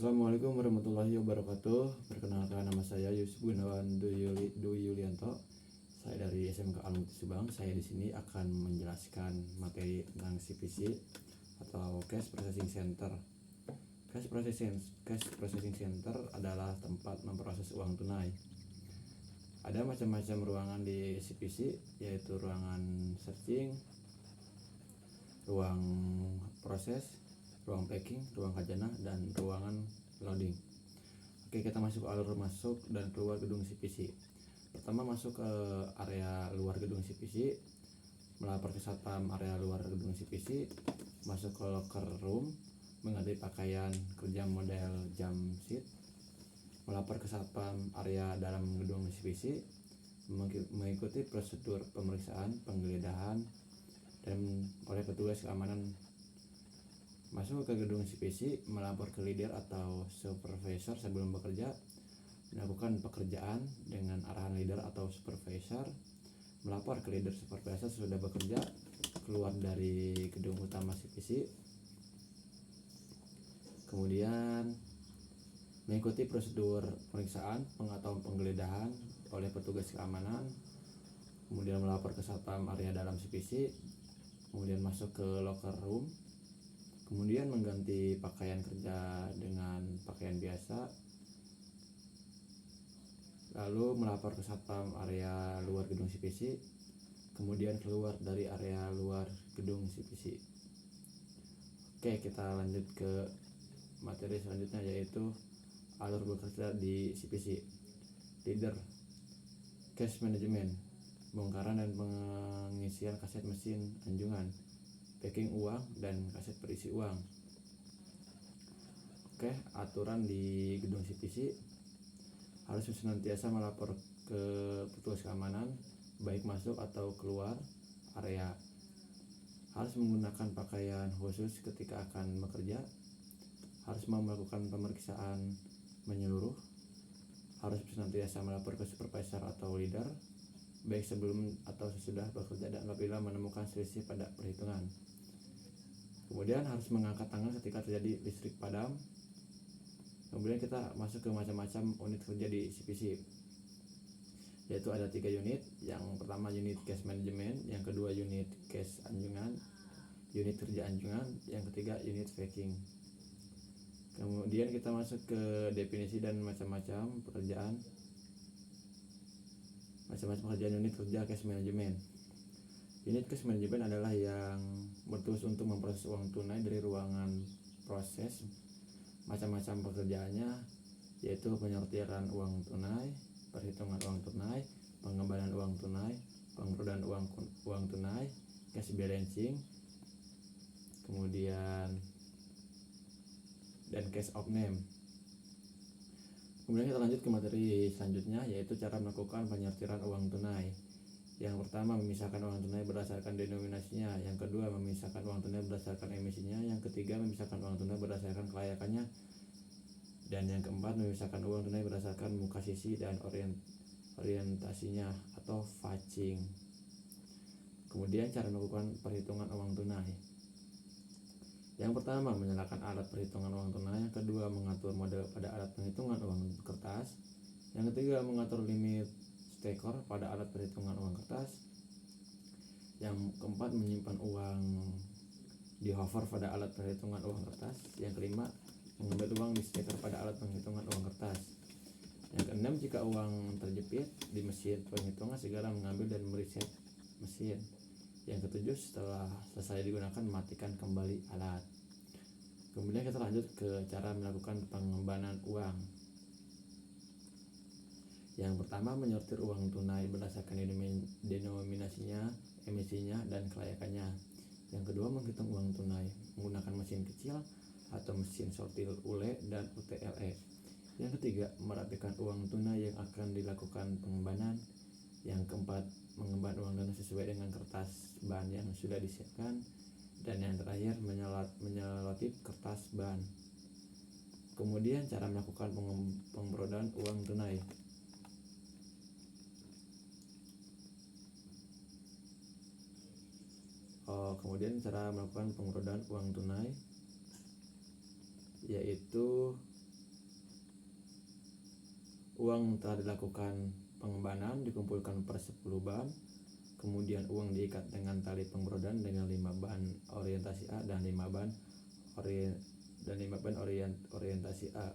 Assalamualaikum warahmatullahi wabarakatuh. Perkenalkan, nama saya Yusuf Gunawan Dwi Yulianto. Saya dari SMK Al-Muti Subang. Saya di sini akan menjelaskan materi tentang CPC atau Cash Processing Center. Cash Processing Center adalah tempat memproses uang tunai. Ada macam-macam ruangan di CPC, yaitu ruangan searching, ruang proses, ruang packing, ruang khazanah, dan ruangan loading. Oke, kita masuk alur masuk dan keluar gedung CPC. Pertama, masuk ke area luar gedung CPC, melapor ke satpam area luar gedung CPC, masuk ke locker room, mengganti pakaian kerja model jam sheet, melapor ke satpam area dalam gedung CPC, mengikuti prosedur pemeriksaan, penggeledahan, dan oleh petugas keamanan. Masuk ke gedung CPC, melapor ke leader atau supervisor sebelum bekerja, melakukan pekerjaan dengan arahan leader atau supervisor, melapor ke leader supervisor sudah bekerja, keluar dari gedung utama CPC, kemudian mengikuti prosedur pemeriksaan atau penggeledahan oleh petugas keamanan, kemudian melapor ke satpam area dalam CPC, kemudian masuk ke locker room, kemudian mengganti pakaian kerja dengan pakaian biasa, lalu melapor ke satpam area luar gedung CPC, kemudian keluar dari area luar gedung CPC. Oke, kita lanjut ke materi selanjutnya, yaitu alur bekerja di CPC. Leader, cash management, bongkaran dan pengisian kaset mesin anjungan, packing uang dan kaset berisi uang. Oke, aturan di gedung CPC: harus senantiasa melapor ke petugas keamanan baik masuk atau keluar area, harus menggunakan pakaian khusus ketika akan bekerja, harus melakukan pemeriksaan menyeluruh, harus senantiasa melapor ke supervisor atau leader baik sebelum atau sesudah bekerja dan apabila menemukan selisih pada perhitungan. Kemudian harus mengangkat tangan ketika terjadi listrik padam. Kemudian kita masuk ke macam-macam unit kerja di CPC, yaitu ada 3 unit. Yang pertama unit cash management, yang kedua unit cash anjungan, unit kerja anjungan, yang ketiga unit packing. Kemudian kita masuk ke definisi dan macam-macam pekerjaan unit kerja cash management. Unit cash management adalah yang bertugas untuk memproses uang tunai dari ruangan proses. Macam-macam pekerjaannya yaitu penyortiran uang tunai, perhitungan uang tunai, pengembangan uang tunai, pengurudan uang tunai, cash balancing, kemudian dan cash of name. Kemudian kita lanjut ke materi selanjutnya, yaitu cara melakukan penyortiran uang tunai. Yang pertama, memisahkan uang tunai berdasarkan denominasinya. Yang kedua, memisahkan uang tunai berdasarkan emisinya. Yang ketiga, memisahkan uang tunai berdasarkan kelayakannya. Dan yang keempat, memisahkan uang tunai berdasarkan muka sisi dan orientasinya atau fetching. Kemudian cara melakukan perhitungan uang tunai. Yang pertama, menyalakan alat perhitungan uang tunai. Yang kedua, mengatur mode pada alat penghitungan uang kertas. Yang ketiga, mengatur limit steker pada alat perhitungan uang kertas. Yang keempat, menyimpan uang di hover pada alat perhitungan uang kertas. Yang kelima, mengambil uang di steker pada alat penghitungan uang kertas. Yang keenam, jika uang terjepit di mesin penghitungan, segera mengambil dan mereset mesin. Yang ketujuh, setelah selesai digunakan, matikan kembali alat. Kemudian kita lanjut ke cara melakukan pengembangan uang. Yang pertama, menyortir uang tunai berdasarkan denominasinya, emisinya, dan kelayakannya. Yang kedua, menghitung uang tunai menggunakan mesin kecil atau mesin sortir ULE dan UTLE. Yang ketiga, merapikan uang tunai yang akan dilakukan pengembangan. Yang keempat, mengemban uang tunai sesuai dengan kertas ban yang sudah disiapkan. Dan yang terakhir, menyelotip kertas ban. Kemudian cara melakukan pemrograman uang tunai. Kemudian cara melakukan pemrograman uang tunai yaitu Uang telah dilakukan pengembanan dikumpulkan per 10 ban. Kemudian uang diikat dengan tali pengbrodan dengan 5 ban orientasi A dan 5 ban orientasi A.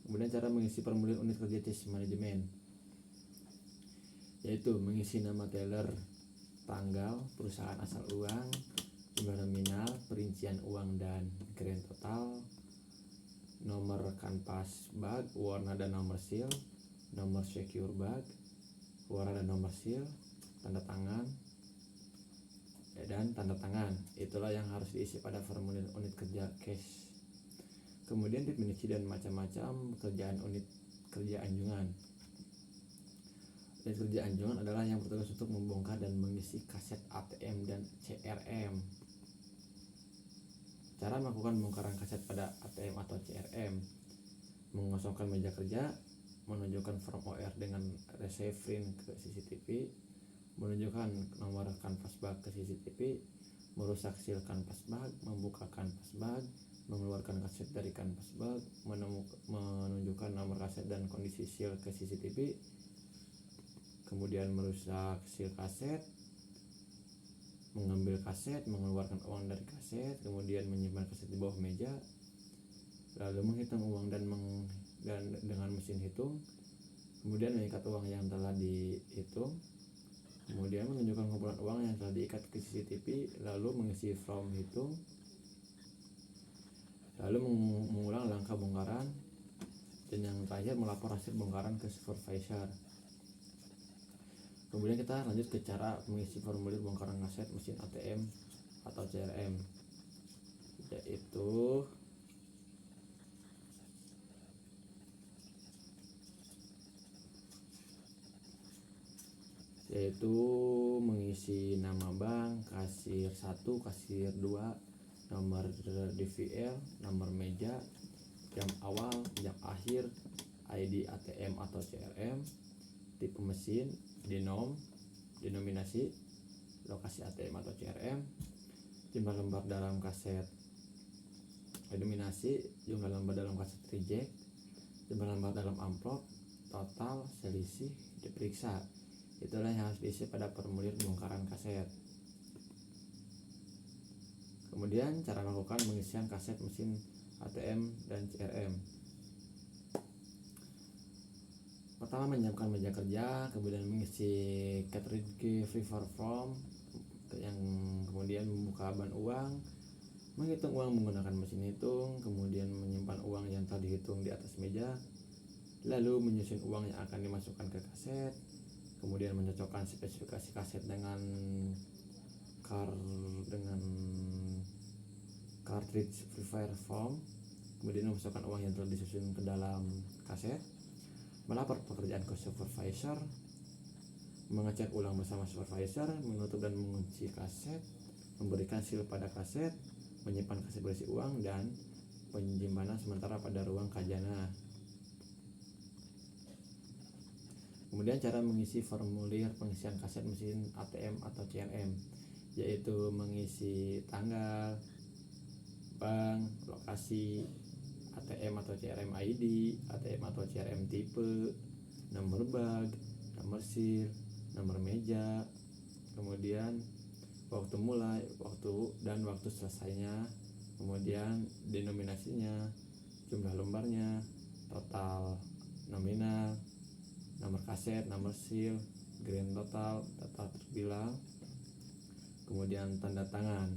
Kemudian cara mengisi formulir unit kerja case manajemen, yaitu mengisi nama teller, tanggal, perusahaan asal uang, jumlah nominal, perincian uang dan grand total, nomor kanvas bag, warna dan nomor seal, nomor secure bag, warna dan nomor seal, tanda tangan, dan tanda tangan. Itulah yang harus diisi pada formulir unit kerja cash. Kemudian definisi dan macam-macam kerjaan unit kerja anjungan. Unit kerja anjungan adalah yang bertugas untuk membongkar dan mengisi kaset ATM dan CRM. Cara melakukan pembongkaran kaset pada ATM atau CRM: mengosongkan meja kerja, menunjukkan form OR dengan receive print ke CCTV, menunjukkan nomor kanvas bag ke CCTV, merusak seal kanvas bag, membuka kanvas bag, mengeluarkan kaset dari kanvas bag, menunjukkan nomor kaset dan kondisi seal ke CCTV, kemudian merusak seal kaset, mengambil kaset, mengeluarkan uang dari kaset, kemudian menyimpan kaset di bawah meja, lalu menghitung uang dan dengan mesin hitung, kemudian mengikat uang yang telah dihitung, kemudian menunjukkan kumpulan uang yang telah diikat ke CCTV, lalu mengisi form hitung, lalu mengulang langkah bongkaran, dan yang terakhir melapor hasil bongkaran ke supervisor. Kemudian kita lanjut ke cara mengisi formulir bongkaran kaset mesin ATM atau CRM, yaitu mengisi nama bank, kasir 1, kasir 2, nomor DVL, nomor meja, jam awal, jam akhir, ID ATM atau CRM, tipe mesin, denom, denominasi, lokasi ATM atau CRM, jumlah lembar dalam kaset denominasi, jumlah lembar dalam kaset reject, jumlah lembar dalam amplop, total, selisih, diperiksa. Itulah yang harus diisi pada formulir bongkaran kaset. Kemudian cara melakukan pengisian kaset mesin ATM dan CRM. Pertama, menyiapkan meja kerja, kemudian mengisi cartridge free form, yang kemudian membuka ban uang, menghitung uang menggunakan mesin hitung, kemudian menyimpan uang yang telah dihitung di atas meja, lalu menyusun uang yang akan dimasukkan ke kaset, kemudian mencocokkan spesifikasi kaset dengan cartridge free form, kemudian memasukkan uang yang telah disusun ke dalam kaset, melapor pekerjaan ke supervisor, mengecek ulang bersama supervisor, menutup dan mengunci kaset, memberikan seal pada kaset, menyimpan kaset berisi uang, dan penyimpanan sementara pada ruang khazanah. Kemudian cara mengisi formulir pengisian kaset mesin ATM atau CRM, yaitu mengisi tanggal, bank, lokasi, ATM atau CRM ID, ATM atau CRM tipe, nomor bag, nomor seal, nomor meja, kemudian waktu mulai, waktu dan waktu selesainya, kemudian denominasinya, jumlah lembarnya, total nominal, nomor kaset, nomor seal, grand total, data terbilang, kemudian tanda tangan.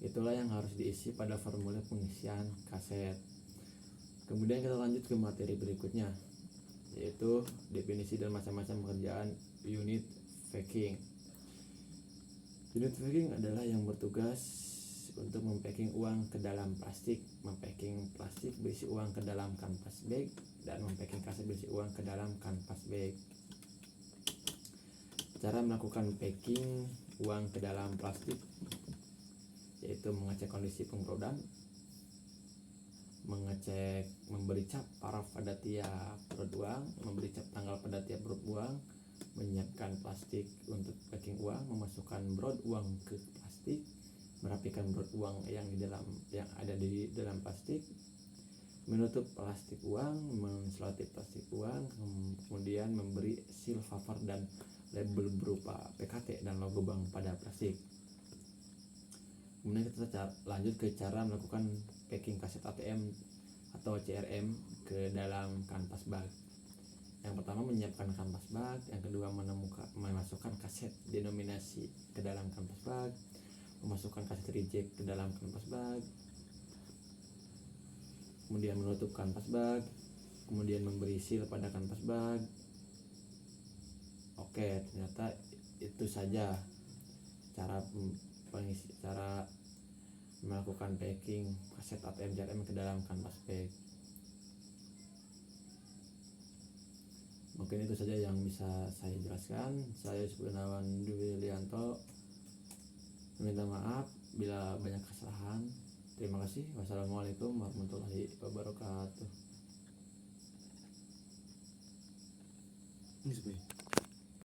Itulah yang harus diisi pada formulir pengisian kaset. Kemudian kita lanjut ke materi berikutnya, yaitu definisi dan macam-macam pekerjaan unit packing. Unit packing adalah yang bertugas untuk mempacking uang ke dalam plastik, mempacking plastik berisi uang ke dalam kanvas bag, dan mempacking kaset berisi uang ke dalam kanvas bag. Cara melakukan packing uang ke dalam plastik, yaitu mengecek kondisi pengbrodan, mengecek memberi cap paraf pada tiap brod uang, memberi cap tanggal pada tiap brod uang, menyiapkan plastik untuk packing uang, memasukkan brod uang ke plastik, merapikan brod uang yang ada di dalam plastik, menutup plastik uang, menselotip plastik uang, kemudian memberi seal cover dan label berupa PKT dan logo bank pada plastik. Kemudian kita lanjut ke cara melakukan packing kaset ATM atau CRM ke dalam kanvas bag. Yang pertama menyiapkan kanvas bag, yang kedua memasukkan kaset denominasi ke dalam kanvas bag, memasukkan kaset reject ke dalam kanvas bag, kemudian menutup kanvas bag, kemudian memberi seal pada kanvas bag. Oke, ternyata itu saja cara melakukan packing kaset ATM CRM ke dalam kanvas bag. Mungkin itu saja yang bisa saya jelaskan. Saya Gunawan Dwi Lianto, minta maaf bila banyak kesalahan. Terima kasih. Wassalamualaikum warahmatullahi wabarakatuh. Ini